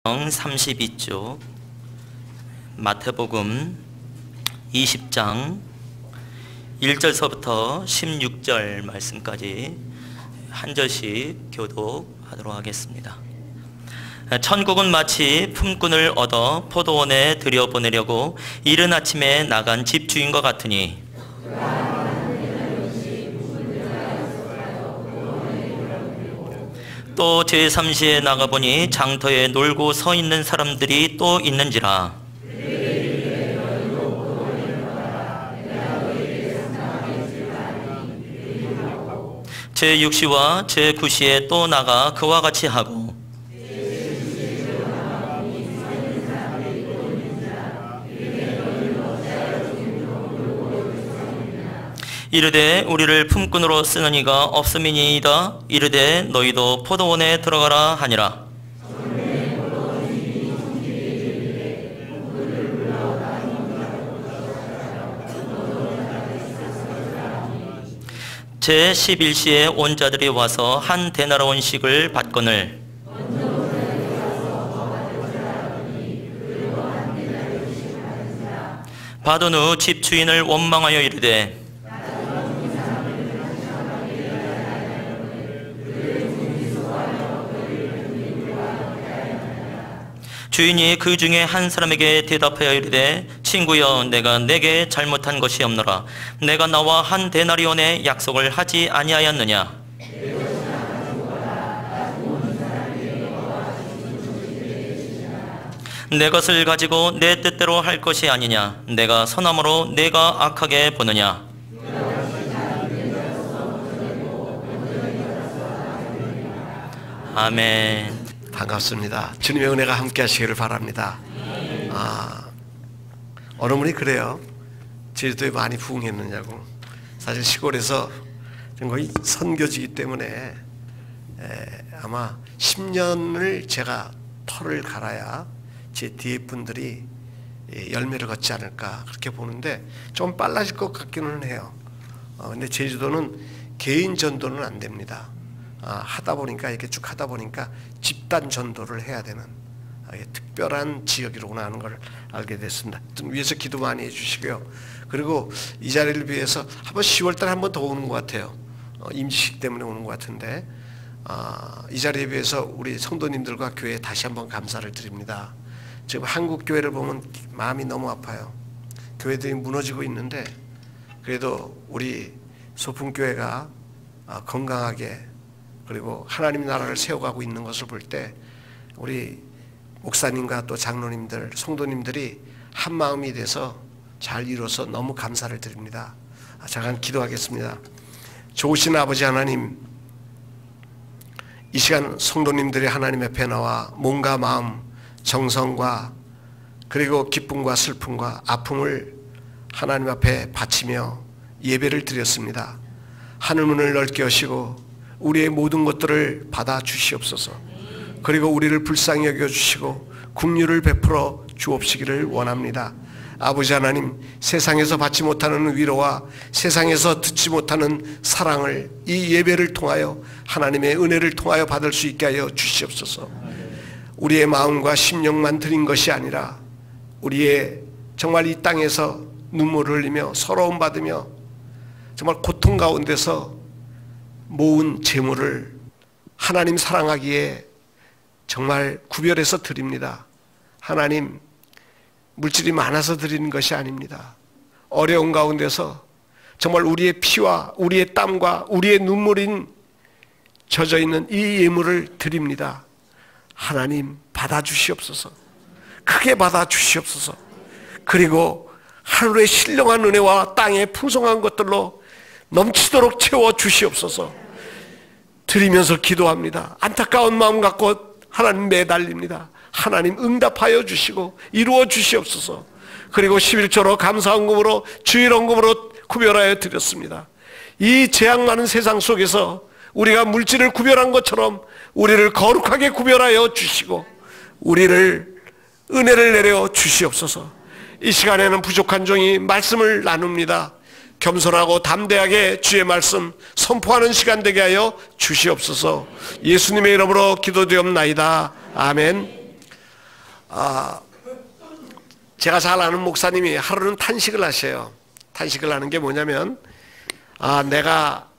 32쪽 마태복음 20장 1절서부터 16절 말씀까지 한 절씩 교독하도록 하겠습니다. 천국은 마치 품꾼을 얻어 포도원에 들여보내려고 이른 아침에 나간 집주인과 같으니 또 제3시에 나가보니 장터에 놀고 서 있는 사람들이 또 있는지라. 제6시와 제9시에 또 나가 그와 같이 하고 이르되 우리를 품꾼으로 쓰는 이가 없음이니이다. 이르되 너희도 포도원에 들어가라 하니라. 제11시에 온 자들이 와서 한 데나리온씩을 받거늘 받은 후 집주인을 원망하여 이르되 주인이 그 중에 한 사람에게 대답하여 이르되 친구여 내가 내게 잘못한 것이 없노라. 내가 나와 한 데나리온의 약속을 하지 아니하였느냐. 내 것을 가지고 내 뜻대로 할 것이 아니냐. 내가 선함으로 내가 악하게 보느냐. 아멘. 반갑습니다. 주님의 은혜가 함께 하시기를 바랍니다. 어느 분이 그래요. 제주도에 많이 부흥했느냐고. 사실 시골에서 거의 선교지이기 때문에 아마 10년을 제가 터를 갈아야 제 뒤에 분들이 열매를 걷지 않을까 그렇게 보는데 좀 빨라질 것 같기는 해요. 근데 제주도는 개인 전도는 안 됩니다. 하다 보니까 이렇게 쭉 하다 보니까 집단 전도를 해야 되는 특별한 지역이로구나 하는 걸 알게 됐습니다. 위에서 기도 많이 해주시고요. 그리고 이 자리를 위해서 한번 10월달에 한 번 더 오는 것 같아요. 임시식 때문에 오는 것 같은데 이 자리에 비해서 우리 성도님들과 교회에 다시 한번 감사를 드립니다. 지금 한국 교회를 보면 마음이 너무 아파요. 교회들이 무너지고 있는데 그래도 우리 소풍교회가 건강하게 그리고 하나님 나라를 세워가고 있는 것을 볼 때 우리 목사님과 또 장로님들, 성도님들이 한 마음이 돼서 잘 이루어서 너무 감사를 드립니다. 잠깐 기도하겠습니다. 좋으신 아버지 하나님, 이 시간 성도님들이 하나님 앞에 나와 몸과 마음, 정성과 그리고 기쁨과 슬픔과 아픔을 하나님 앞에 바치며 예배를 드렸습니다. 하늘문을 넓게 여시고 우리의 모든 것들을 받아 주시옵소서. 그리고 우리를 불쌍히 여겨주시고 긍휼을 베풀어 주옵시기를 원합니다. 아버지 하나님, 세상에서 받지 못하는 위로와 세상에서 듣지 못하는 사랑을 이 예배를 통하여 하나님의 은혜를 통하여 받을 수 있게 하여 주시옵소서. 우리의 마음과 심령만 드린 것이 아니라 우리의 정말 이 땅에서 눈물을 흘리며 서러움 받으며 정말 고통 가운데서 모은 재물을 하나님 사랑하기에 정말 구별해서 드립니다. 하나님, 물질이 많아서 드리는 것이 아닙니다. 어려운 가운데서 정말 우리의 피와 우리의 땀과 우리의 눈물인 젖어있는 이 예물을 드립니다. 하나님 받아주시옵소서. 크게 받아주시옵소서. 그리고 하늘의 신령한 은혜와 땅의 풍성한 것들로 넘치도록 채워주시옵소서. 드리면서 기도합니다. 안타까운 마음 갖고 하나님 매달립니다. 하나님 응답하여 주시고 이루어 주시옵소서. 그리고 11조로 감사헌금으로 주일헌금으로 구별하여 드렸습니다. 이 재앙 많은 세상 속에서 우리가 물질을 구별한 것처럼 우리를 거룩하게 구별하여 주시고 우리를 은혜를 내려 주시옵소서. 이 시간에는 부족한 종이 말씀을 나눕니다. 겸손하고 담대하게 주의 말씀 선포하는 시간 되게 하여 주시옵소서. 예수님의 이름으로 기도드리옵나이다. 아멘. 제가 잘 아는 목사님이 하루는 탄식을 하셔요. 탄식을 하는 게 뭐냐면, 내가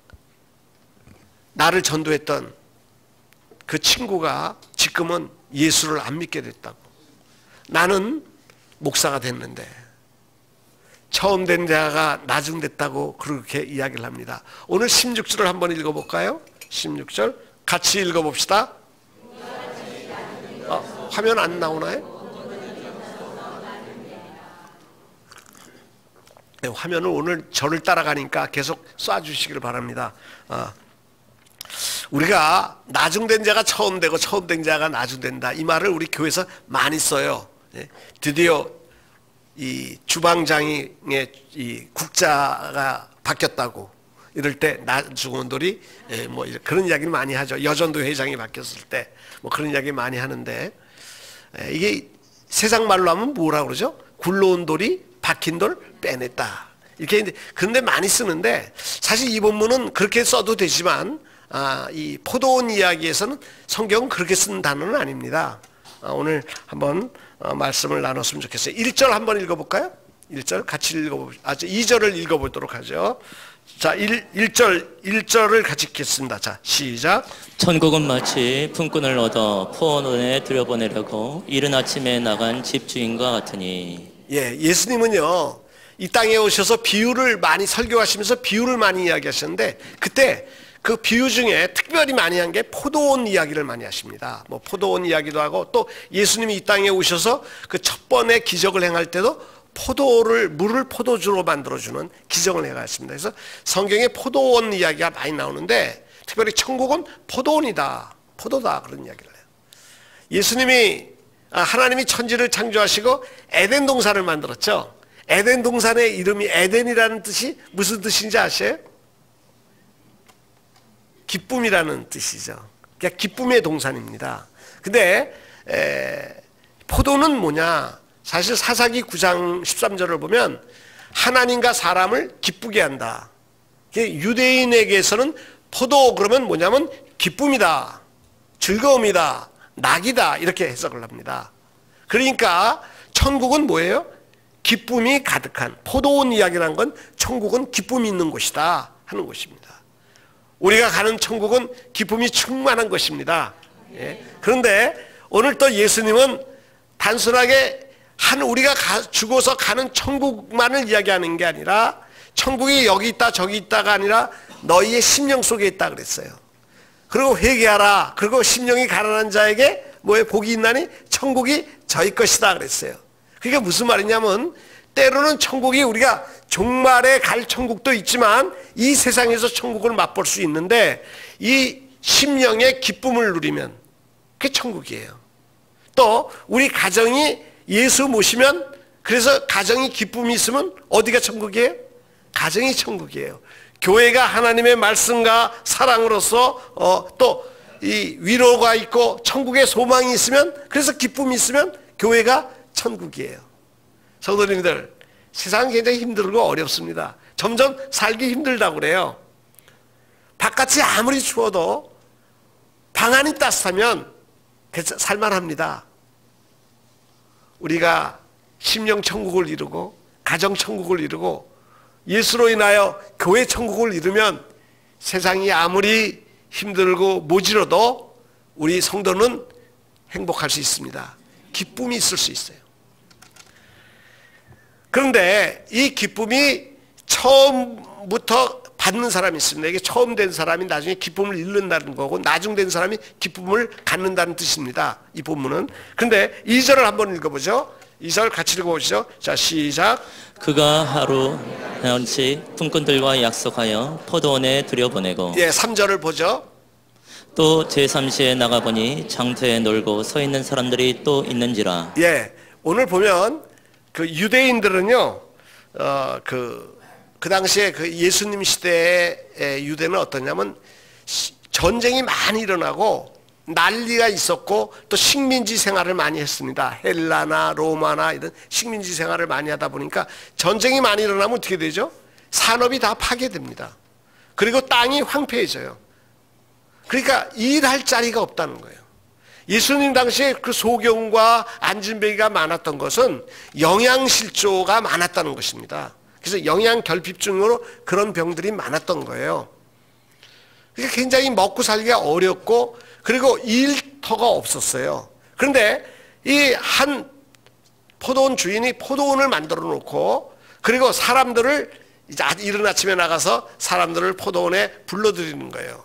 나를 전도했던 그 친구가 지금은 예수를 안 믿게 됐다고. 나는 목사가 됐는데 처음 된 자가 나중됐다고 그렇게 이야기를 합니다. 오늘 16절을 한번 읽어볼까요? 16절 같이 읽어봅시다. 화면 안 나오나요? 네, 화면을 오늘 저를 따라가니까 계속 쏴주시기를 바랍니다. 우리가 나중된 자가 처음 되고 처음 된 자가 나중된다, 이 말을 우리 교회에서 많이 써요. 드디어 이 주방장의 이 국자가 바뀌었다고 이럴 때 나중원들이 뭐 그런 이야기를 많이 하죠. 여전도 회장이 바뀌었을 때 뭐 그런 이야기 많이 하는데, 이게 세상 말로 하면 뭐라 그러죠? 굴러온 돌이 박힌 돌 빼냈다, 이렇게. 그런데 많이 쓰는데 사실 이 본문은 그렇게 써도 되지만 이 포도원 이야기에서는 성경은 그렇게 쓴 단어는 아닙니다. 오늘 한번 말씀을 나눴으면 좋겠어요. 1절 한번 읽어볼까요? 1절 같이 읽어봅시다. 2절을 읽어보도록 하죠. 자, 1절을 같이 읽겠습니다. 자, 시작. 천국은 마치 품꾼을 얻어 포원원에 들여보내려고 이른 아침에 나간 집주인과 같으니. 예수님은요 이 땅에 오셔서 비유를 많이 설교하시면서 비유를 많이 이야기하셨는데, 그때 그 비유 중에 특별히 많이 한 게 포도원 이야기를 많이 하십니다. 뭐 포도원 이야기도 하고, 또 예수님이 이 땅에 오셔서 그 첫 번의 기적을 행할 때도 물을 포도주로 만들어주는 기적을 행하십니다. 그래서 성경에 포도원 이야기가 많이 나오는데, 특별히 천국은 포도원이다, 포도다, 그런 이야기를 해요. 예수님이 하나님이 천지를 창조하시고 에덴 동산을 만들었죠. 에덴 동산의 이름이 에덴이라는 뜻이 무슨 뜻인지 아세요? 기쁨이라는 뜻이죠. 그러니까 기쁨의 동산입니다. 근데 포도는 뭐냐? 사실 사사기 9장 13절을 보면 하나님과 사람을 기쁘게 한다. 유대인에게서는 포도 그러면 뭐냐면 기쁨이다, 즐거움이다, 낙이다, 이렇게 해석을 합니다. 그러니까 천국은 뭐예요? 기쁨이 가득한, 포도원 이야기라는 건 천국은 기쁨이 있는 곳이다 하는 곳입니다. 우리가 가는 천국은 기쁨이 충만한 것입니다. 그런데 오늘 또 예수님은 단순하게 우리가 죽어서 가는 천국만을 이야기하는 게 아니라, 천국이 여기 있다 저기 있다가 아니라 너희의 심령 속에 있다 그랬어요. 그리고 회개하라, 그리고 심령이 가난한 자에게 뭐에 복이 있나니 천국이 저희 것이다 그랬어요. 그게 무슨 말이냐면, 때로는 천국이 우리가 종말에 갈 천국도 있지만 이 세상에서 천국을 맛볼 수 있는데, 이 심령의 기쁨을 누리면 그게 천국이에요. 또 우리 가정이 예수 모시면, 그래서 가정이 기쁨이 있으면 어디가 천국이에요? 가정이 천국이에요. 교회가 하나님의 말씀과 사랑으로서 또 이 위로가 있고 천국의 소망이 있으면, 그래서 기쁨이 있으면 교회가 천국이에요. 성도님들, 세상은 굉장히 힘들고 어렵습니다. 점점 살기 힘들다고 그래요. 바깥이 아무리 추워도 방 안이 따뜻하면 살만합니다. 우리가 심령 천국을 이루고 가정 천국을 이루고 예수로 인하여 교회 천국을 이루면 세상이 아무리 힘들고 모질어도 우리 성도는 행복할 수 있습니다. 기쁨이 있을 수 있어요. 그런데 이 기쁨이 처음부터 받는 사람이 있습니다. 이게 처음 된 사람이 나중에 기쁨을 잃는다는 거고, 나중된 사람이 기쁨을 갖는다는 뜻입니다, 이 본문은. 그런데 2절을 한번 읽어보죠. 2절 같이 읽어보시죠. 자, 시작. 그가 하루씩 품꾼들과 약속하여 포도원에 들여보내고. 3절을 보죠. 또 제3시에 나가보니 장터에 놀고 서 있는 사람들이 또 있는지라. 오늘 보면 그 유대인들은요, 그 당시에 그 예수님 시대의 유대는 어떠냐면, 전쟁이 많이 일어나고 난리가 있었고, 또 식민지 생활을 많이 했습니다. 헬라나 로마나 이런 식민지 생활을 많이 하다 보니까 전쟁이 많이 일어나면 어떻게 되죠? 산업이 다 파괴됩니다. 그리고 땅이 황폐해져요. 그러니까 일할 자리가 없다는 거예요. 예수님 당시에 그 소경과 안진뱅이가 많았던 것은 영양실조가 많았다는 것입니다. 그래서 영양결핍증으로 그런 병들이 많았던 거예요. 그러니까 굉장히 먹고 살기가 어렵고 그리고 일터가 없었어요. 그런데 이 한 포도원 주인이 포도원을 만들어 놓고 그리고 사람들을 이제 이른 아침에 나가서 사람들을 포도원에 불러들이는 거예요.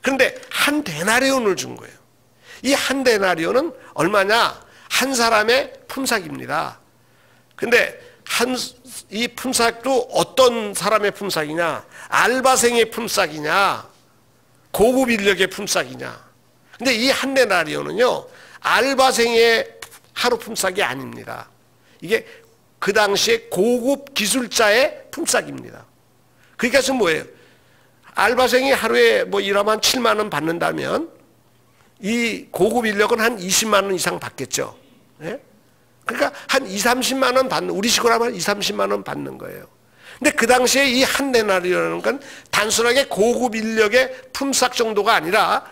그런데 한 데나리온을 준 거예요. 이 한 데나리온은 얼마냐? 한 사람의 품삯입니다. 근데 이 품삯도 어떤 사람의 품삯이냐? 알바생의 품삯이냐? 고급 인력의 품삯이냐? 근데 이 한 데나리온은요, 알바생의 하루 품삯이 아닙니다. 이게 그 당시에 고급 기술자의 품삯입니다. 그러니까 지금 뭐예요? 알바생이 하루에 뭐 일하면 7만 원 받는다면 이 고급 인력은 한 20만 원 이상 받겠죠. 예? 그러니까 한 2, 30만 원 받는, 우리 식으로 하면 2, 30만 원 받는 거예요. 근데 그 당시에 이 한 데나리온이라는 건 단순하게 고급 인력의 품삯 정도가 아니라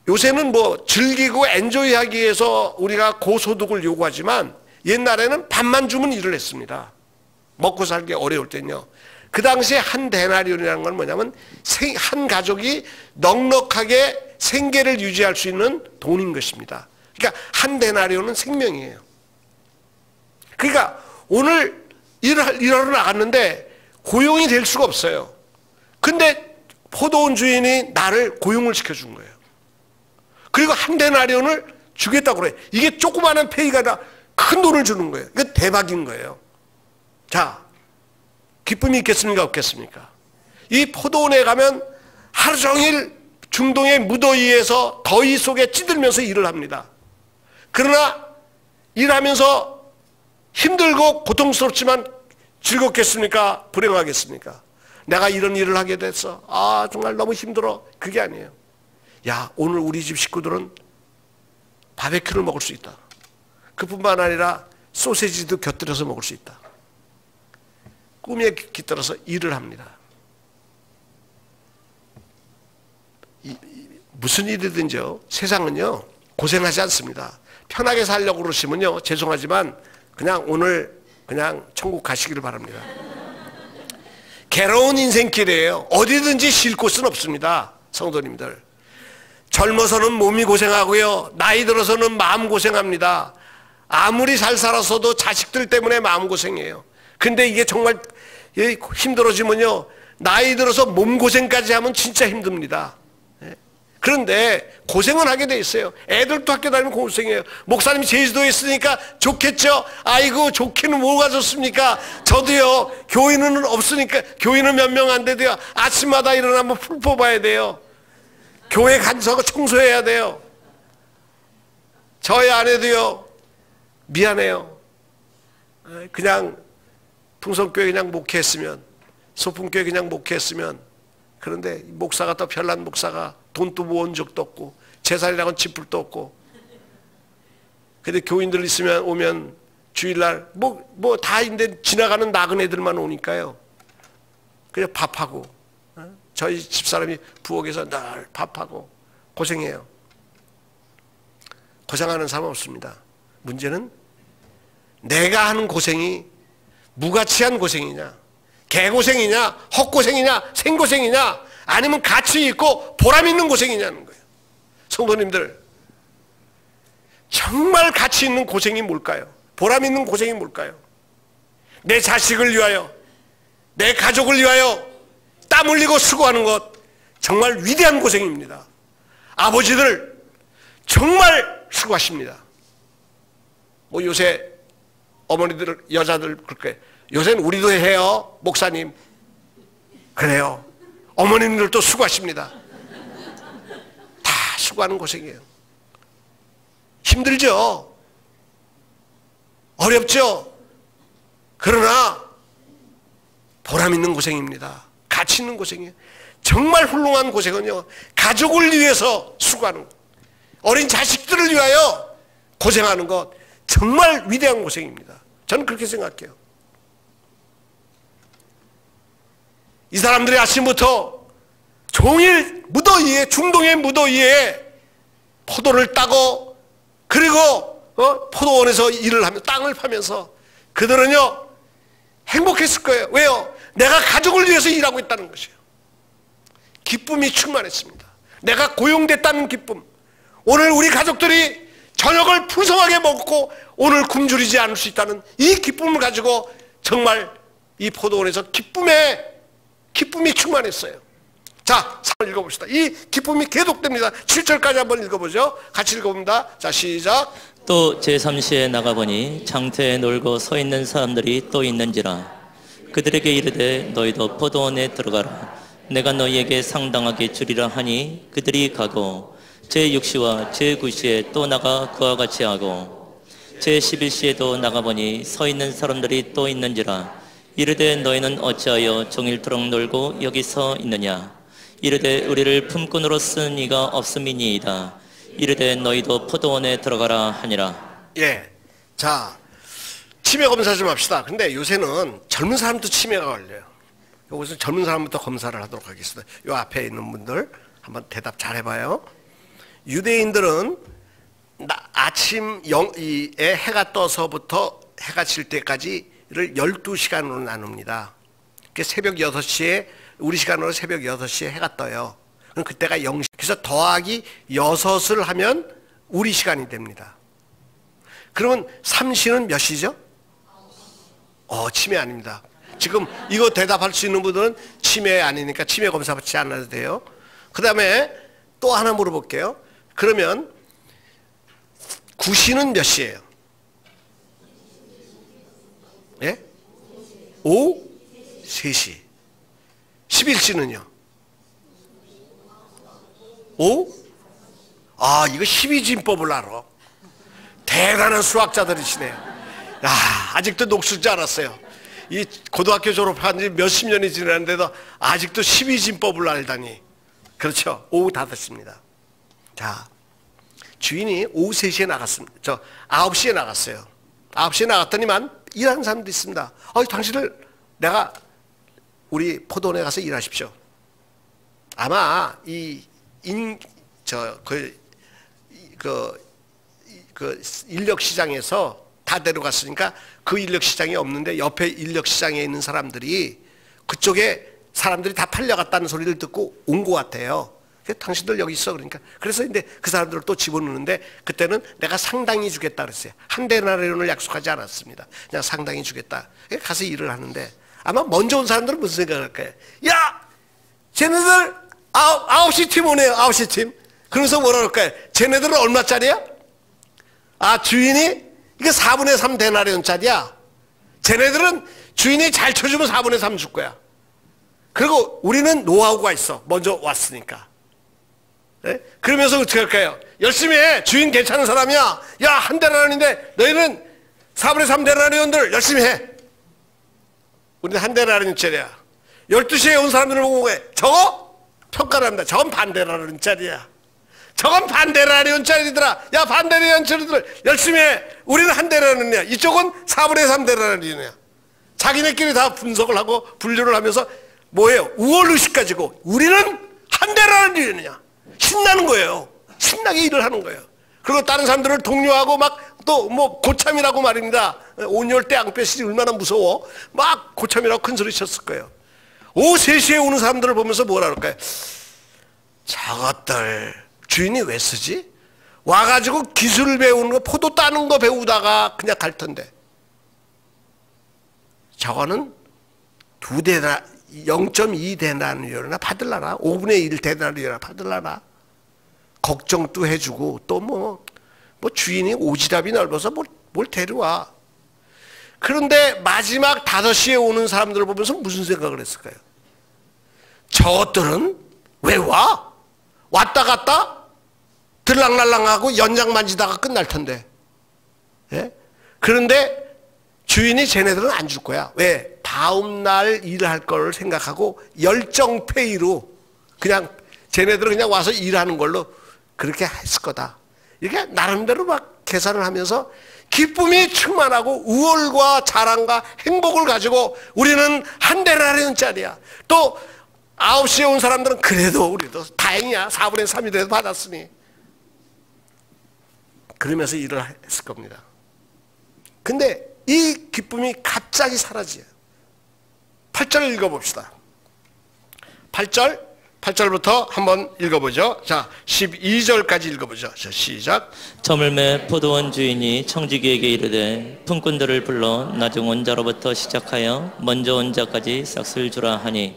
요새는 뭐 즐기고 엔조이하기 위해서 우리가 고소득을 요구하지만 옛날에는 밥만 주면 일을 했습니다. 먹고 살기 어려울 때는요. 그 당시에 한 데나리온이라는 건 뭐냐면 한 가족이 넉넉하게 생계를 유지할 수 있는 돈인 것입니다. 그러니까 한 데나리온은 생명이에요. 그러니까 오늘 일하러 나갔는데 고용이 될 수가 없어요. 근데 포도원 주인이 나를 고용을 시켜준 거예요. 그리고 한 데나리온을 주겠다고 그래. 이게 조그마한 페이가 다 큰 돈을 주는 거예요. 이거 대박인 거예요. 자, 기쁨이 있겠습니까? 없겠습니까? 이 포도원에 가면 하루 종일 중동의 무더위에서 더위 속에 찌들면서 일을 합니다. 그러나 일하면서 힘들고 고통스럽지만 즐겁겠습니까? 불행하겠습니까? 내가 이런 일을 하게 됐어. 아, 정말 너무 힘들어. 그게 아니에요. 야, 오늘 우리 집 식구들은 바베큐를 먹을 수 있다. 그뿐만 아니라 소세지도 곁들여서 먹을 수 있다. 꿈에 깃들어서 일을 합니다. 무슨 일이든지요, 세상은요 고생하지 않습니다. 편하게 살려고 그러시면요 죄송하지만 그냥 오늘 그냥 천국 가시기를 바랍니다. 괴로운 인생길이에요. 어디든지 쉴 곳은 없습니다. 성도님들, 젊어서는 몸이 고생하고요, 나이 들어서는 마음 고생합니다. 아무리 잘 살았어도 자식들 때문에 마음 고생해요. 근데 이게 정말 힘들어지면요 나이 들어서 몸 고생까지 하면 진짜 힘듭니다. 그런데 고생은 하게 돼 있어요. 애들도 학교 다니면 고생해요. 목사님이 제주도에 있으니까 좋겠죠. 아이고 좋기는 뭐가 좋습니까? 저도요 교인은 없으니까, 교인은 몇 명 안 돼도요 아침마다 일어나면 풀 뽑아야 돼요. 교회 간서고 청소해야 돼요. 저희 아내도요 미안해요. 그냥 풍성교회 그냥 목회했으면, 소풍교회 그냥 목회했으면. 그런데 목사가 또 별난 목사가 돈도 모은 적도 없고 재산이라고는 지풀도 없고. 근데 교인들 있으면 오면 주일날 뭐 다 있는데 지나가는 나그네들만 오니까요 그냥 밥하고, 저희 집사람이 부엌에서 늘 밥하고 고생해요. 고생하는 사람 없습니다. 문제는 내가 하는 고생이 무가치한 고생이냐, 개고생이냐, 헛고생이냐, 생고생이냐, 아니면 가치 있고 보람 있는 고생이냐는 거예요. 성도님들, 정말 가치 있는 고생이 뭘까요? 보람 있는 고생이 뭘까요? 내 자식을 위하여, 내 가족을 위하여 땀 흘리고 수고하는 것, 정말 위대한 고생입니다. 아버지들 정말 수고하십니다. 뭐 요새 어머니들, 여자들 그렇게, 요새는 우리도 해요. 목사님 그래요. 어머님들도 수고하십니다. 다 수고하는 고생이에요. 힘들죠. 어렵죠. 그러나 보람 있는 고생입니다. 가치 있는 고생이에요. 정말 훌륭한 고생은요 가족을 위해서 수고하는 것, 어린 자식들을 위하여 고생하는 것, 정말 위대한 고생입니다. 저는 그렇게 생각해요. 이 사람들이 아침부터 종일 무더위에, 중동의 무더위에 포도를 따고 그리고 포도원에서 일을 하며 땅을 파면서 그들은요 행복했을 거예요. 왜요? 내가 가족을 위해서 일하고 있다는 것이에요. 기쁨이 충만했습니다. 내가 고용됐다는 기쁨. 오늘 우리 가족들이 저녁을 풍성하게 먹고 오늘 굶주리지 않을 수 있다는 이 기쁨을 가지고 정말 이 포도원에서 기쁨이 충만했어요. 자, 3절 읽어봅시다. 이 기쁨이 계속됩니다. 7절까지 한번 읽어보죠. 같이 읽어봅니다. 자, 시작. 또 제3시에 나가보니 장터에 놀고 서 있는 사람들이 또 있는지라. 그들에게 이르되 너희도 포도원에 들어가라. 내가 너희에게 상당하게 주리라 하니 그들이 가고 제6시와 제9시에 또 나가 그와 같이 하고 제11시에도 나가보니 서 있는 사람들이 또 있는지라. 이르되 너희는 어찌하여 종일토록 놀고 여기 서 있느냐. 이르되 우리를 품꾼으로 쓴 이가 없음이니이다. 이르되 너희도 포도원에 들어가라 하니라. 예, 자, 치매 검사 좀 합시다. 근데 요새는 젊은 사람도 치매가 걸려요. 여기서 젊은 사람부터 검사를 하도록 하겠습니다. 요 앞에 있는 분들 한번 대답 잘 해봐요. 유대인들은 아침에 해가 떠서부터 해가 질 때까지를 12시간으로 나눕니다. 새벽 6시에 우리 시간으로 새벽 6시에 해가 떠요. 그럼 그때가 0시. 그래서 더하기 6을 하면 우리 시간이 됩니다. 그러면 3시는 몇 시죠? 치매 아닙니다. 지금 이거 대답할 수 있는 분들은 치매 아니니까 치매 검사 받지 않아도 돼요. 그 다음에 또 하나 물어볼게요. 그러면 9시는 몇 시예요? 예? 오후 3시. 11시는요? 오후? 이거 12진법을 알아. 대단한 수학자들이시네요. 아직도 녹슬지 않았어요. 이 고등학교 졸업한 지 몇십 년이 지났는데도 아직도 12진법을 알다니. 그렇죠. 오후 5시입니다. 자, 주인이 오후 3시에 나갔습니다. 9시에 나갔어요. 9시에 나갔더니만 일하는 사람도 있습니다. 당신을 내가 우리 포도원에 가서 일하십시오. 아마 인력 시장에서 다 데려갔으니까 그 인력 시장이 없는데 옆에 인력 시장에 있는 사람들이 그쪽에 사람들이 다 팔려갔다는 소리를 듣고 온 것 같아요. 당신들 여기 있어 그러니까. 그래서 근데 그 사람들을 또 집어넣는데 그때는 내가 상당히 주겠다 그랬어요. 한 데나리온을 약속하지 않았습니다. 그냥 상당히 주겠다. 가서 일을 하는데 아마 먼저 온 사람들은 무슨 생각을 할까요? 야! 쟤네들 9시 팀 오네요. 9시 팀. 그러면서 뭐라 그럴까요? 쟤네들은 얼마짜리야? 주인이 이게 4분의 3 데나리온짜리야. 쟤네들은 주인이 잘 쳐주면 4분의 3 줄 거야. 그리고 우리는 노하우가 있어. 먼저 왔으니까. 네? 그러면서 어떻게 할까요? 열심히 해. 주인 괜찮은 사람이야. 야, 한 데나리온인데 너희는 4분의 3 데나리온들 열심히 해. 우리는 한 데나리온짜리야. 12시에 온 사람들을 보고 해. 저거 평가를 합니다. 저건 반 데나리온짜리야. 저건 반 데나리온짜리더라. 야, 반 데나리온짜리들 열심히 해. 우리는 한 데나리온이야. 이쪽은 4분의 3 데나리온이야. 자기네끼리 다 분석을 하고 분류를 하면서 뭐예요? 우월의식 가지고 우리는 한 데나리온이야. 신나는 거예요. 신나게 일을 하는 거예요. 그리고 다른 사람들을 독려하고 막 또 뭐 고참이라고 말입니다. 온열대 앙패실이 얼마나 무서워. 막 고참이라고 큰 소리 쳤을 거예요. 오후 3시에 오는 사람들을 보면서 뭐라 그럴까요? 저것들 주인이 왜 쓰지? 와가지고 기술 배우는 거, 포도 따는 거 배우다가 그냥 갈 텐데. 저거는 0.2 데나리온이나 받을라나 5분의 1 데나리온이나 받을라나 걱정도 해주고 또 뭐 주인이 오지랖이 넓어서 뭘 데려와. 그런데 마지막 5시에 오는 사람들을 보면서 무슨 생각을 했을까요? 저것들은 왜 와? 왔다 갔다 들락날락하고 연장 만지다가 끝날 텐데. 예? 그런데 주인이 쟤네들은 안 줄 거야. 왜? 다음날 일할 걸 생각하고 열정페이로 그냥 쟤네들은 그냥 와서 일하는 걸로 그렇게 했을 거다. 이렇게 나름대로 막 계산을 하면서 기쁨이 충만하고 우월과 자랑과 행복을 가지고 우리는 한 데나리온짜리야. 또 9시에 온 사람들은 그래도 우리도 다행이야. 4분의 3이라도 받았으니. 그러면서 일을 했을 겁니다. 근데 이 기쁨이 갑자기 사라져요. 8절 읽어봅시다. 8절부터 한번 읽어보죠. 자, 12절까지 읽어보죠. 자, 시작. 저물매 포도원 주인이 청지기에게 이르되 품꾼들을 불러 나중 온 자로부터 시작하여 먼저 온 자까지 싹을 주라 하니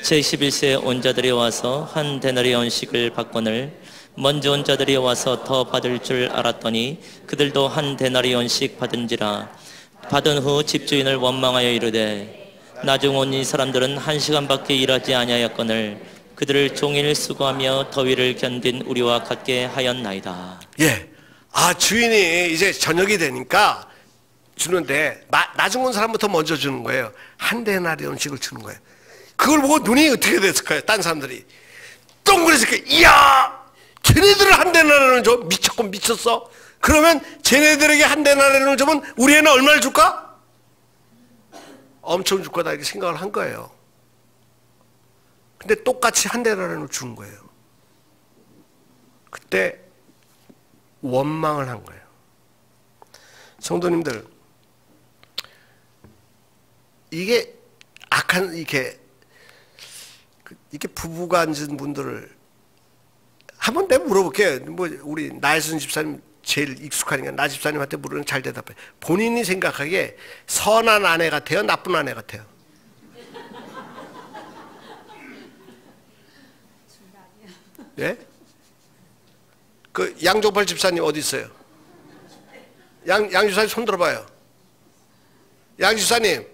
제11세 온 자들이 와서 한 데나리온씩을 받거늘 먼저 온 자들이 와서 더 받을 줄 알았더니 그들도 한 데나리온씩 받은지라. 받은 후 집주인을 원망하여 이르되 나중 온 이 사람들은 1시간밖에 일하지 아니하였거늘 그들을 종일 수고하며 더위를 견딘 우리와 같게 하였나이다. 예. 아, 주인이 이제 저녁이 되니까 주는데 나중 온 사람부터 먼저 주는 거예요. 한 데나리온씩을 주는 거예요. 그걸 보고 눈이 어떻게 됐을까요? 딴 사람들이 동그랬을 거예요. 이야, 쟤네들을 한 데나리온을 줘? 미쳤어? 그러면 쟤네들에게 한 데나리온을 주면 우리에는 얼마를 줄까? 엄청 줄 거다 이렇게 생각을 한 거예요. 근데 똑같이 한 데나리온을 준 거예요. 그때 원망을 한 거예요. 성도님들, 이게 악한 이렇게 부부가 앉은 분들을 한번 내가 물어볼게요. 뭐 우리 나혜순 집사님 제일 익숙하니까 나 집사님한테 물으면 잘 대답해. 본인이 생각하기에 선한 아내 같아요, 나쁜 아내 같아요? 예? 그 양종팔 집사님 어디 있어요? 양 집사님 손 들어봐요. 양 집사님,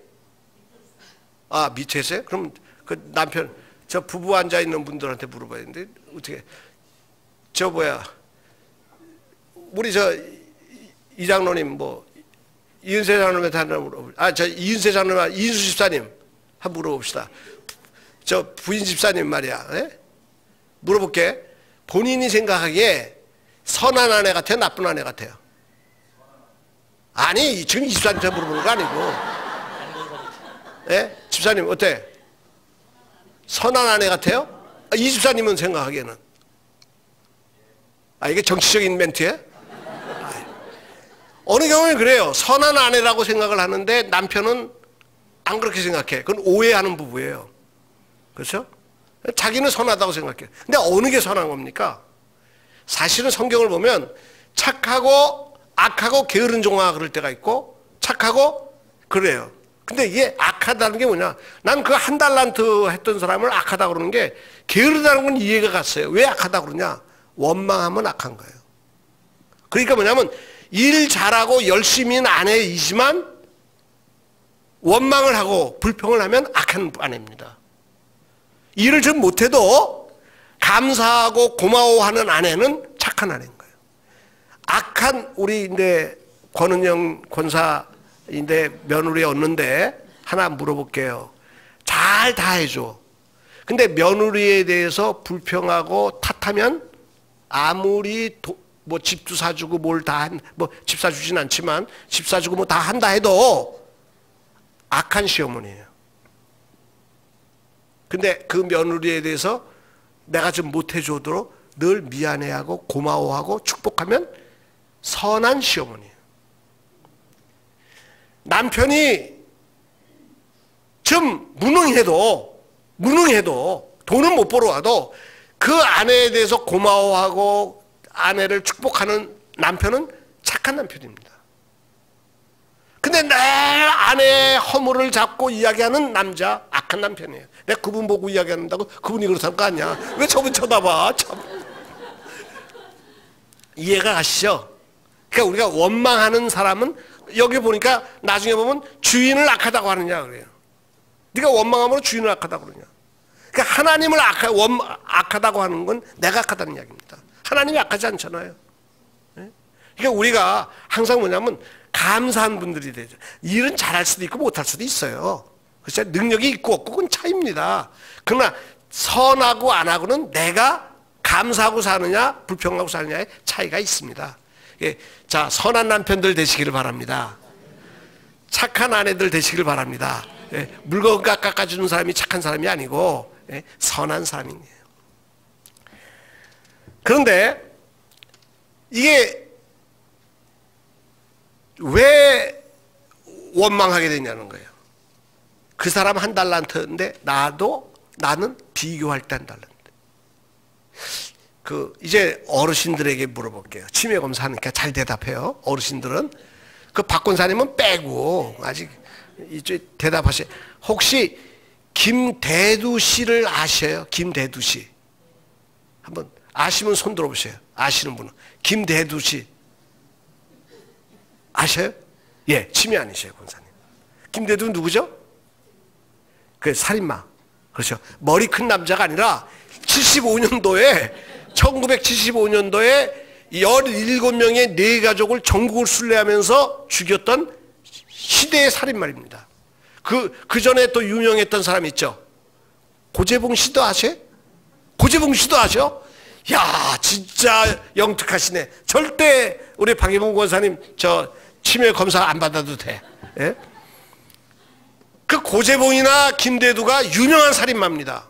아 밑에 있어요? 그럼 그 남편 저 부부 앉아 있는 분들한테 물어봐야 되는데 어떻게 저 뭐야 우리 저 이장로님 뭐 이은세 장로님한테 하나 물어봅시다. 아 저 이은세 장로님 이은수 집사님 한번 물어봅시다. 저 부인 집사님 말이야. 예? 물어볼게. 본인이 생각하기에 선한 아내 같아요, 나쁜 아내 같아요? 아니 지금 이 집사님한테 물어보는 거 아니고. 예? 집사님 어때? 선한 아내 같아요? 아, 이 집사님은 생각하기에는. 아 이게 정치적인 멘트예요? 어느 경우는 그래요. 선한 아내라고 생각을 하는데 남편은 안 그렇게 생각해. 그건 오해하는 부부예요. 그렇죠? 자기는 선하다고 생각해요. 근데 어느 게 선한 겁니까? 사실은 성경을 보면 착하고 악하고 게으른 종아 그럴 때가 있고 착하고 그래요. 근데 이게 악하다는 게 뭐냐? 난 그 한 달란트 했던 사람을 악하다고 그러는 게 게으르다는 건 이해가 갔어요. 왜 악하다고 그러냐? 원망하면 악한 거예요. 그러니까 뭐냐면 일 잘하고 열심히는 아내이지만 원망을 하고 불평을 하면 악한 아내입니다. 일을 좀 못해도 감사하고 고마워하는 아내는 착한 아내인 거예요. 악한 우리 이제 권은영 권사인데 며느리 얻는데 하나 물어볼게요. 잘 다 해줘. 근데 며느리에 대해서 불평하고 탓하면 아무리 뭐 집도 사주고 뭘 다 뭐 집 사주진 않지만 집 사주고 뭐 다 한다 해도 악한 시어머니예요. 근데 그 며느리에 대해서 내가 좀 못해줘도록 늘 미안해하고 고마워하고 축복하면 선한 시어머니예요. 남편이 좀 무능해도 돈은 못 벌어 와도 그 아내에 대해서 고마워하고 아내를 축복하는 남편은 착한 남편입니다. 근데 내 아내의 허물을 잡고 이야기하는 남자 악한 남편이에요. 내가 그분 보고 이야기한다고 그분이 그렇다는 거 아니야. 왜 저분 쳐다봐. 참. 이해가 가시죠? 그러니까 우리가 원망하는 사람은 여기 보니까 나중에 보면 주인을 악하다고 하느냐 그래요. 네가 원망함으로 주인을 악하다고 그러냐. 그러니까 하나님을 악하다고 하는 건 내가 악하다는 이야기입니다. 하나님이 악하지 않잖아요. 그러니까 우리가 항상 뭐냐면 감사한 분들이 되죠. 일은 잘할 수도 있고 못할 수도 있어요. 그렇죠? 능력이 있고 없고 그건 차이입니다. 그러나 선하고 안 하고는 내가 감사하고 사느냐 불평하고 사느냐의 차이가 있습니다. 예, 자, 선한 남편들 되시기를 바랍니다. 착한 아내들 되시기를 바랍니다. 예, 물건 깎아주는 사람이 착한 사람이 아니고 예, 선한 사람이에요. 그런데 이게 왜 원망하게 되냐는 거예요. 그 사람 한 달란트인데 나는 비교할 때 한 달란트. 이제 어르신들에게 물어볼게요. 치매 검사하니까 잘 대답해요. 어르신들은 그 박권사님은 빼고 아직 이제 대답하세요. 혹시 김대두 씨를 아셔요? 김대두 씨. 한번 아시면 손 들어보세요. 아시는 분은. 김대두 씨. 아셔요? 예, 치매 아니세요, 권사님. 김대두는 누구죠? 그 살인마. 그렇죠. 머리 큰 남자가 아니라 1975년도에 17명의 네 가족을 전국을 순례하면서 죽였던 시대의 살인마입니다. 그 전에 또 유명했던 사람 있죠. 고재봉 씨도 아세요? 고재봉 씨도 아셔? 야, 진짜 영특하시네. 절대 우리 박예봉 권사님 저 치매 검사 안 받아도 돼. 예? 그 고재봉이나 김대두가 유명한 살인마입니다.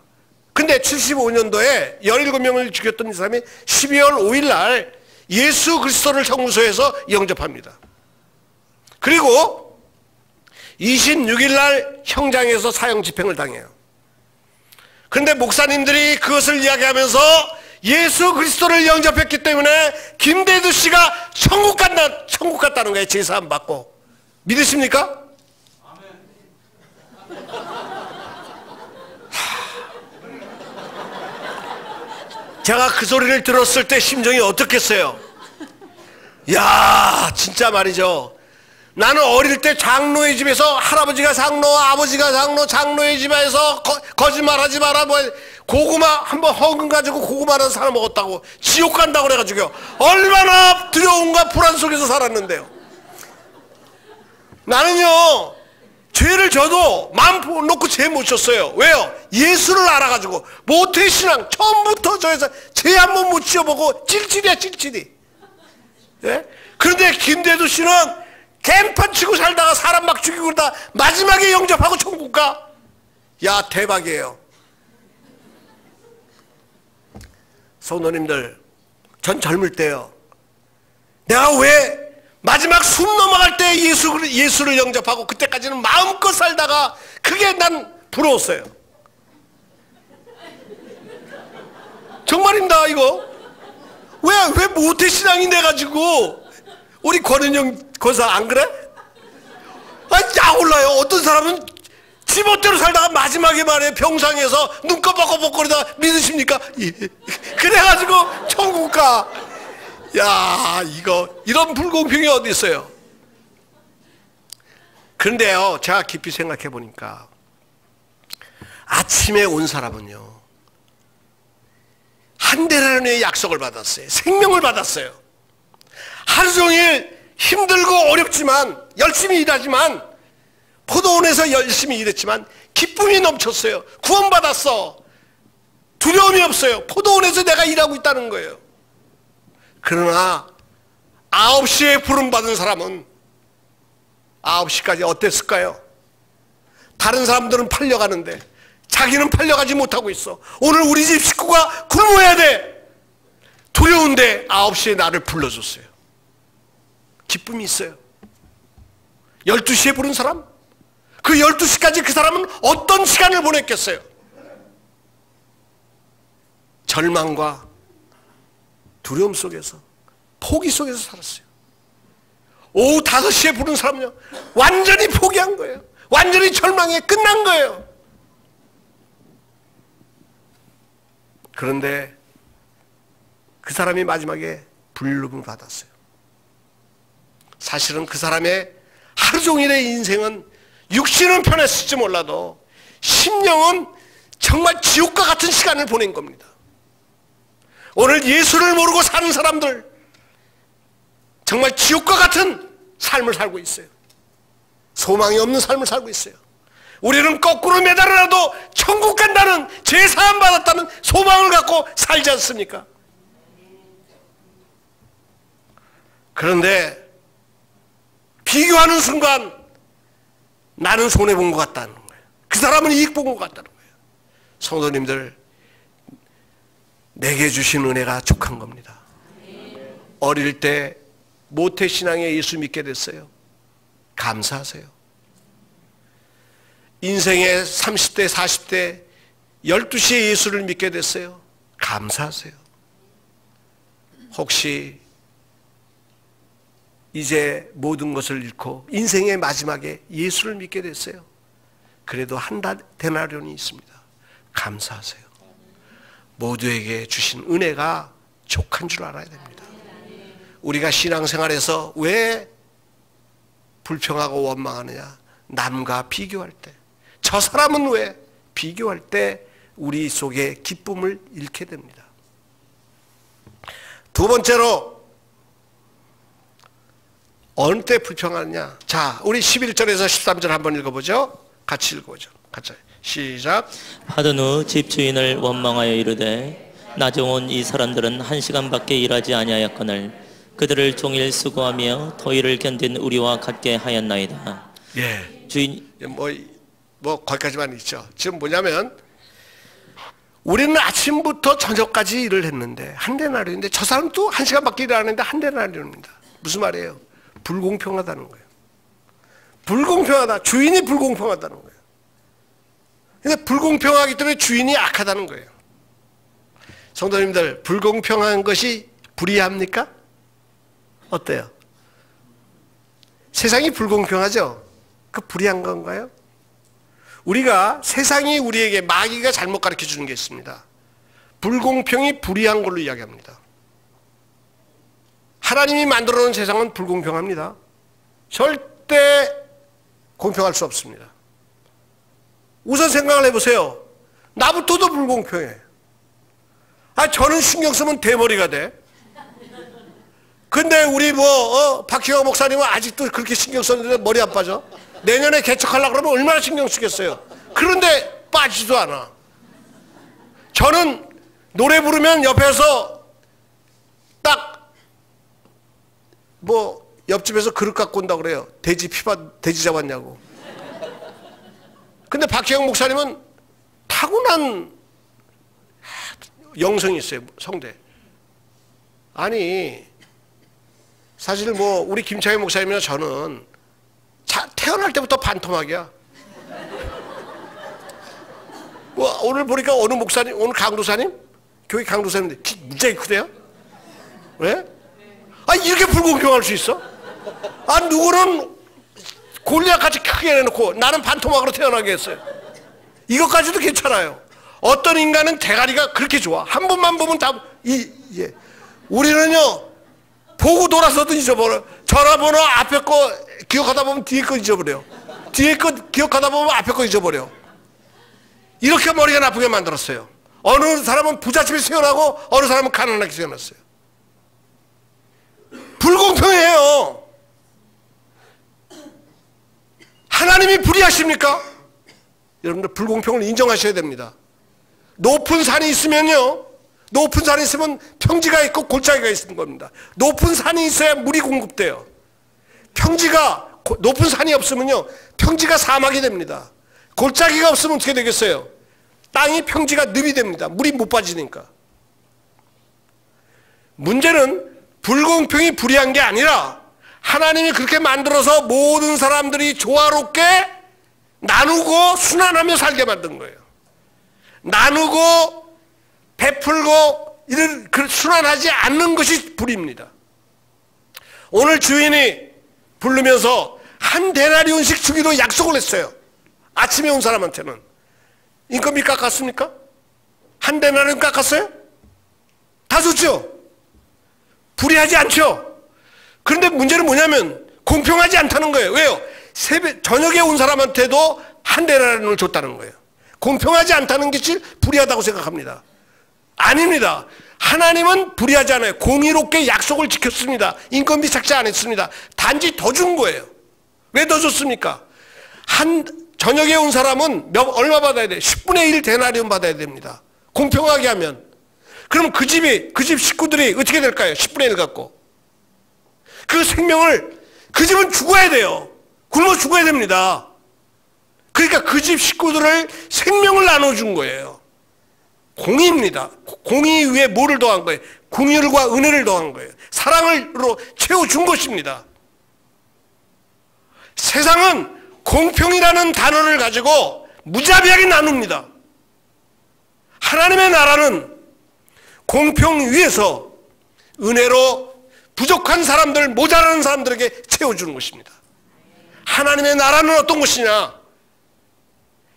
근데 75년도에 17명을 죽였던 이 사람이 12월 5일 날 예수 그리스도를 청구소에서 영접합니다. 그리고 26일 날 형장에서 사형 집행을 당해요. 그런데 목사님들이 그것을 이야기하면서 예수 그리스도를 영접했기 때문에 김대두 씨가 천국 갔다는 거예요. 제사함 받고. 믿으십니까? 제가 그 소리를 들었을 때 심정이 어떻겠어요? 야, 진짜 말이죠. 나는 어릴 때 장로의 집에서 할아버지가 장로, 아버지가 장로, 장로의 집에서 거짓말하지 마라, 뭐 고구마 한번 허근 가지고 고구마를 사러 먹었다고 지옥 간다고 그래가지고요. 얼마나 두려움과 불안 속에서 살았는데요. 나는요, 죄를 져도 마음 놓고 죄 못 졌어요. 왜요? 예수를 알아가지고 모태신앙 처음부터 저에서 죄 한 번 못 지어보고 찔찔이야, 찔찔이. 예? 그런데 김대두 씨는 갱판 치고 살다가 사람 막 죽이고 그러다 마지막에 영접하고 천국 가. 야, 대박이에요. 성도님들, 전 젊을 때요, 내가 왜 마지막 숨 넘어갈 때 예수를 영접하고 그때까지는 마음껏 살다가 그게 난 부러웠어요. 정말입니다. 이거 왜 모태신앙이 돼가지고 우리 권은영 권사 안 그래? 야, 몰라요. 어떤 사람은 지멋대로 살다가 마지막에 말해 병상에서 눈 껌뻑껌뻑거리다가 믿으십니까? 예. 그래가지고 천국 가. 야, 이런 불공평이 어디 있어요? 그런데요, 제가 깊이 생각해 보니까 아침에 온 사람은요, 한 대라는 약속을 받았어요. 생명을 받았어요. 하루 종일 힘들고 어렵지만 열심히 일하지만 포도원에서 열심히 일했지만 기쁨이 넘쳤어요. 구원받았어. 두려움이 없어요. 포도원에서 내가 일하고 있다는 거예요. 그러나 9시에 부름받은 사람은 9시까지 어땠을까요? 다른 사람들은 팔려가는데 자기는 팔려가지 못하고 있어. 오늘 우리 집 식구가 굶어야 돼. 두려운데 9시에 나를 불러줬어요. 기쁨이 있어요. 12시에 부른 사람? 그 12시까지 그 사람은 어떤 시간을 보냈겠어요? 절망과 두려움 속에서, 포기 속에서 살았어요. 오후 5시에 부른 사람은요, 완전히 포기한 거예요. 완전히 절망에 끝난 거예요. 그런데 그 사람이 마지막에 부름을 받았어요. 사실은 그 사람의 하루 종일의 인생은 육신은 편했을지 몰라도 심령은 정말 지옥과 같은 시간을 보낸 겁니다. 오늘 예수를 모르고 사는 사람들 정말 지옥과 같은 삶을 살고 있어요. 소망이 없는 삶을 살고 있어요. 우리는 거꾸로 매달아도 천국 간다는, 죄사함 받았다는 소망을 갖고 살지 않습니까? 그런데 비교하는 순간 나는 손해본 것 같다는 거예요. 그 사람은 이익 본 것 같다는 거예요. 성도님들, 내게 주신 은혜가 족한 겁니다. 어릴 때 모태신앙에 예수 믿게 됐어요. 감사하세요. 인생의 30대, 40대, 12시에 예수를 믿게 됐어요. 감사하세요. 혹시 이제 모든 것을 잃고 인생의 마지막에 예수를 믿게 됐어요. 그래도 한 데나리온이 있습니다. 감사하세요. 모두에게 주신 은혜가 족한 줄 알아야 됩니다. 우리가 신앙생활에서 왜 불평하고 원망하느냐? 남과 비교할 때, 저 사람은 왜? 비교할 때 우리 속에 기쁨을 잃게 됩니다. 두 번째로 어느 때 불평하느냐? 자, 우리 11절에서 13절 한번 읽어보죠. 같이 읽어보죠. 같이 시작. 하던 후 집주인을 원망하여 이르되 낮에 온 이 사람들은 1시간밖에 일하지 아니하였거늘 그들을 종일 수고하며 더위를 견딘 우리와 같게 하였나이다. 예. 주인 뭐 거기까지만 있죠. 지금 뭐냐면 우리는 아침부터 저녁까지 일을 했는데 한 데나리온인데 저 사람도 1시간밖에 일 안 했는데 한 데나리온입니다. 무슨 말이에요? 불공평하다는 거예요. 불공평하다. 주인이 불공평하다는 거예요. 근데 불공평하기 때문에 주인이 악하다는 거예요. 성도님들, 불공평한 것이 불의합니까? 어때요? 세상이 불공평하죠? 그 불의한 건가요? 우리가 세상이 우리에게 마귀가 잘못 가르쳐 주는 게 있습니다. 불공평이 불의한 걸로 이야기합니다. 하나님이 만들어 놓은 세상은 불공평합니다. 절대 공평할 수 없습니다. 우선 생각을 해보세요. 나부터도 불공평해. 저는 신경 쓰면 대머리가 돼. 근데 우리 박희영 목사님은 아직도 그렇게 신경 썼는데 머리 안 빠져? 내년에 개척하려고 그러면 얼마나 신경 쓰겠어요. 그런데 빠지지도 않아. 저는 노래 부르면 옆에서 딱 옆집에서 그릇 갖고 온다고 그래요. 돼지 잡았냐고. 근데 박희영 목사님은 타고난 영성이 있어요. 성대. 아니 사실 우리 김창희 목사님이나 저는 태어날 때부터 반토막이야. 오늘 보니까 어느 목사님, 오늘 강도사님? 교회 강도사님인데 무지하게 크대요? 왜? 이렇게 불공평할 수 있어? 누구는 골리앗같이 크게 해놓고 나는 반토막으로 태어나게 했어요. 이것까지도 괜찮아요. 어떤 인간은 대가리가 그렇게 좋아. 한 번만 보면 다 우리는요 보고 돌아서도 잊어버려. 전화번호 앞에 거 기억하다 보면 뒤에 거 잊어버려. 뒤에 거 기억하다 보면 앞에 거 잊어버려. 이렇게 머리가 나쁘게 만들었어요. 어느 사람은 부잣집에 태어나고 어느 사람은 가난하게 태어났어요. 불공평해요. 하나님이 불의하십니까? 여러분들 불공평을 인정하셔야 됩니다. 높은 산이 있으면요, 높은 산이 있으면 평지가 있고 골짜기가 있는 겁니다. 높은 산이 있어야 물이 공급돼요. 높은 산이 없으면요 평지가 사막이 됩니다. 골짜기가 없으면 어떻게 되겠어요? 땅이 평지가 늪이 됩니다. 물이 못 빠지니까. 문제는 불공평이 불의한 게 아니라 하나님이 그렇게 만들어서 모든 사람들이 조화롭게 나누고 순환하며 살게 만든 거예요. 나누고 베풀고 이런 순환하지 않는 것이 불의입니다. 오늘 주인이 부르면서 한 데나리온씩 주기로 약속을 했어요. 아침에 온 사람한테는. 인건비 깎았습니까? 한 데나리온 깎았어요? 다 줬죠? 불의하지 않죠? 그런데 문제는 뭐냐면 공평하지 않다는 거예요. 왜요? 저녁에 온 사람한테도 한 데나리온을 줬다는 거예요. 공평하지 않다는 것이 불의하다고 생각합니다. 아닙니다. 하나님은 불의하지 않아요. 공의롭게 약속을 지켰습니다. 인건비 삭제 안 했습니다. 단지 더 준 거예요. 왜 더 줬습니까? 저녁에 온 사람은 얼마 받아야 돼요? 10분의 1 데나리온 받아야 됩니다. 공평하게 하면. 그럼 그 집 식구들이 어떻게 될까요? 10분의 1 갖고. 그 생명을, 그 집은 죽어야 돼요. 굶어 죽어야 됩니다. 그러니까 그 집 식구들을 생명을 나눠준 거예요. 공의입니다. 공의 위에 뭐를 더한 거예요? 긍휼과 은혜를 더한 거예요. 사랑으로 채워준 것입니다. 세상은 공평이라는 단어를 가지고 무자비하게 나눕니다. 하나님의 나라는 공평 위에서 은혜로 부족한 사람들, 모자라는 사람들에게 채워주는 것입니다. 하나님의 나라는 어떤 것이냐?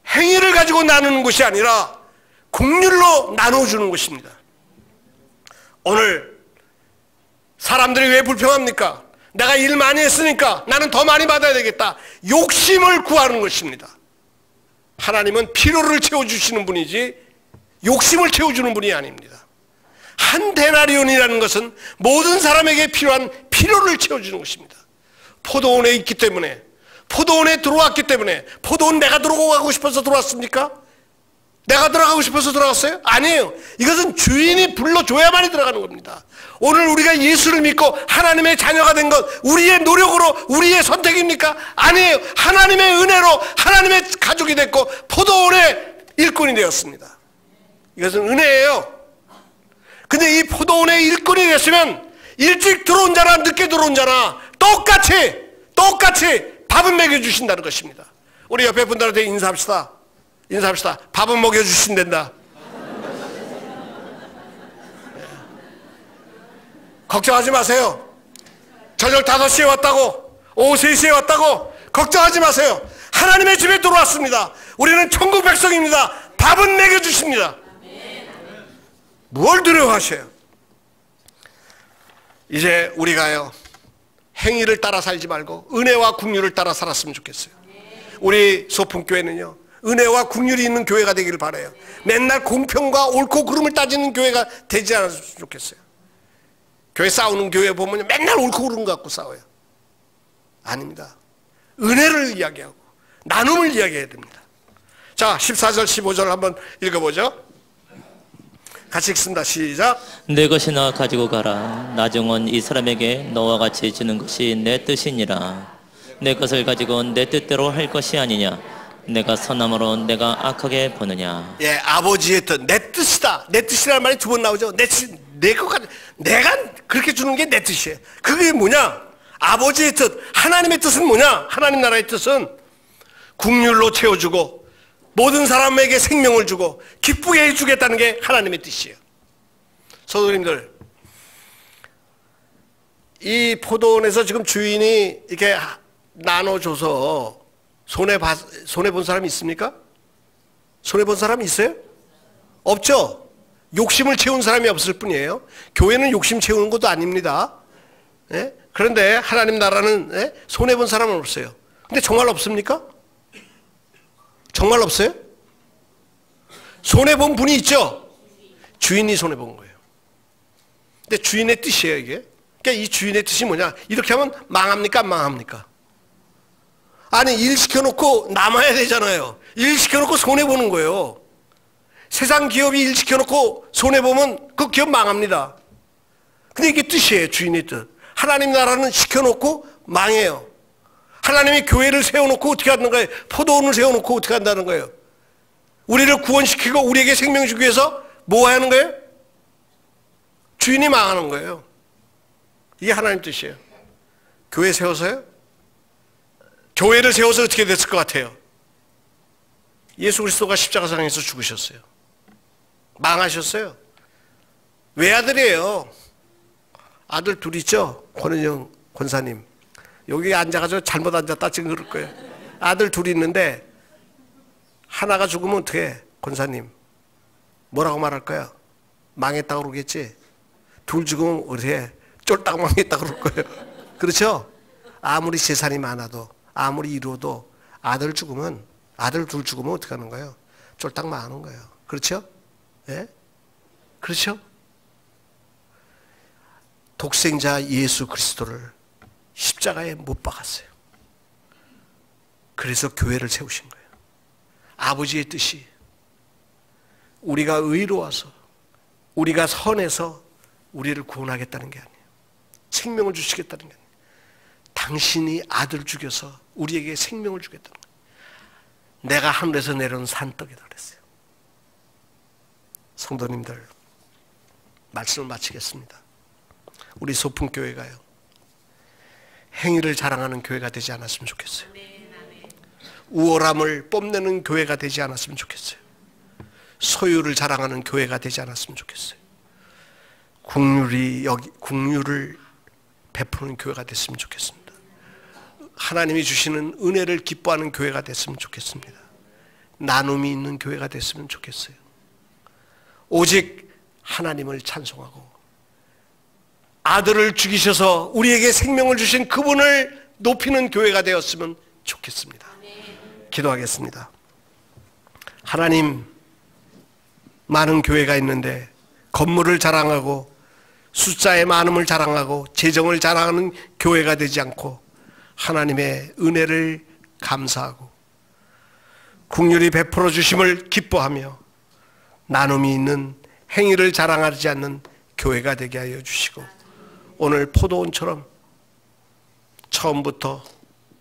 행위를 가지고 나누는 것이 아니라 긍휼로 나눠주는 것입니다. 오늘 사람들이 왜 불평합니까? 내가 일 많이 했으니까 나는 더 많이 받아야 되겠다. 욕심을 구하는 것입니다. 하나님은 필요를 채워주시는 분이지 욕심을 채워주는 분이 아닙니다. 한 데나리온이라는 것은 모든 사람에게 필요한 필요를 채워주는 것입니다. 포도원에 있기 때문에, 포도원에 들어왔기 때문에, 포도원 내가 들어가고 싶어서 들어왔습니까? 내가 들어가고 싶어서 들어갔어요? 아니에요. 이것은 주인이 불러줘야만이 들어가는 겁니다. 오늘 우리가 예수를 믿고 하나님의 자녀가 된 것 우리의 노력으로, 우리의 선택입니까? 아니에요. 하나님의 은혜로 하나님의 가족이 됐고 포도원의 일꾼이 되었습니다. 이것은 은혜예요. 근데 이 포도원의 일꾼이 됐으면 일찍 들어온 자나 늦게 들어온 자나 똑같이 밥은 먹여주신다는 것입니다. 우리 옆에 분들한테 인사합시다. 밥은 먹여주신단다. 걱정하지 마세요. 저녁 5시에 왔다고, 오후 3시에 왔다고 걱정하지 마세요. 하나님의 집에 들어왔습니다. 우리는 천국 백성입니다. 밥은 먹여주십니다. 뭘 두려워하셔요? 이제 우리가요, 행위를 따라 살지 말고 은혜와 긍휼을 따라 살았으면 좋겠어요. 우리 소풍교회는요, 은혜와 긍휼이 있는 교회가 되기를 바라요. 맨날 공평과 옳고 그름을 따지는 교회가 되지 않았으면 좋겠어요. 교회 싸우는 교회 보면 맨날 옳고 그름 갖고 싸워요. 아닙니다. 은혜를 이야기하고 나눔을 이야기해야 됩니다. 자, 14절 15절 한번 읽어보죠. 같이 읽습니다. 시작. 내 것이나 가지고 가라. 나중은 이 사람에게 너와 같이 주는 것이 내 뜻이니라. 내 것을 가지고 내 뜻대로 할 것이 아니냐. 내가 선함으로 내가 악하게 보느냐. 예, 아버지의 뜻, 내 뜻이다. 내 뜻이라는 말이 2번 나오죠. 내가 그렇게 주는 게 내 뜻이에요. 그게 뭐냐? 아버지의 뜻, 하나님의 뜻은 뭐냐? 하나님 나라의 뜻은 긍휼로 채워주고 모든 사람에게 생명을 주고 기쁘게 해주겠다는 게 하나님의 뜻이에요. 성도님들, 이 포도원에서 지금 주인이 이렇게 나눠줘서 손해본 사람이 있습니까? 손해본 사람이 있어요? 없죠? 욕심을 채운 사람이 없을 뿐이에요. 교회는 욕심 채우는 것도 아닙니다. 예? 그런데 하나님 나라는 손해본 사람은 없어요. 근데 정말 없습니까? 정말 없어요? 손해본 분이 있죠? 주인이 손해본 거예요. 근데 주인의 뜻이에요, 이게. 그러니까 이 주인의 뜻이 뭐냐? 이렇게 하면 망합니까? 안 망합니까? 아니, 일 시켜놓고 남아야 되잖아요. 일 시켜놓고 손해보는 거예요. 세상 기업이 일 시켜놓고 손해보면 그 기업 망합니다. 근데 이게 뜻이에요, 주인의 뜻. 하나님 나라는 시켜놓고 망해요. 하나님이 교회를 세워놓고 어떻게 하는 거예요? 포도원을 세워놓고 어떻게 한다는 거예요? 우리를 구원시키고 우리에게 생명 주기 위해서 뭐 하는 거예요? 주인이 망하는 거예요. 이게 하나님 뜻이에요. 교회 세워서요? 교회를 세워서 어떻게 됐을 것 같아요? 예수 그리스도가 십자가상에서 죽으셨어요. 망하셨어요. 외아들이에요. 아들 둘 있죠? 권은영 권사님. 여기 앉아가지고 잘못 앉았다 지금 그럴 거예요. 아들 둘이 있는데 하나가 죽으면 어떻게 해? 권사님 뭐라고 말할 거야? 망했다고 그러겠지? 둘 죽으면 어떻게 해? 쫄딱 망했다고 그럴 거예요. 그렇죠? 아무리 재산이 많아도 아무리 이루어도 아들 둘 죽으면 어떻게 하는 거예요? 쫄딱 망하는 거예요. 그렇죠? 예? 그렇죠? 독생자 예수 그리스도를 십자가에 못 박았어요. 그래서 교회를 세우신 거예요. 아버지의 뜻이 우리가 의로워서 우리가 선해서 우리를 구원하겠다는 게 아니에요. 생명을 주시겠다는 게 아니에요. 당신이 아들 죽여서 우리에게 생명을 주겠다는 거예요. 내가 하늘에서 내려온 산떡이다 그랬어요. 성도님들, 말씀을 마치겠습니다. 우리 소풍교회가요, 행위를 자랑하는 교회가 되지 않았으면 좋겠어요. 우월함을 뽐내는 교회가 되지 않았으면 좋겠어요. 소유를 자랑하는 교회가 되지 않았으면 좋겠어요. 국률을 베푸는 교회가 됐으면 좋겠습니다. 하나님이 주시는 은혜를 기뻐하는 교회가 됐으면 좋겠습니다. 나눔이 있는 교회가 됐으면 좋겠어요. 오직 하나님을 찬송하고 아들을 죽이셔서 우리에게 생명을 주신 그분을 높이는 교회가 되었으면 좋겠습니다. 기도하겠습니다. 하나님, 많은 교회가 있는데 건물을 자랑하고 숫자의 많음을 자랑하고 재정을 자랑하는 교회가 되지 않고 하나님의 은혜를 감사하고 긍휼히 베풀어 주심을 기뻐하며 나눔이 있는 행위를 자랑하지 않는 교회가 되게 하여 주시고, 오늘 포도원처럼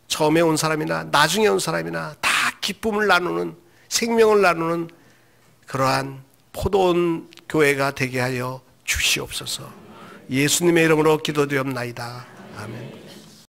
처음에 온 사람이나 나중에 온 사람이나 다 기쁨을 나누는, 생명을 나누는 그러한 포도원 교회가 되게 하여 주시옵소서. 예수님의 이름으로 기도드리옵나이다. 아멘.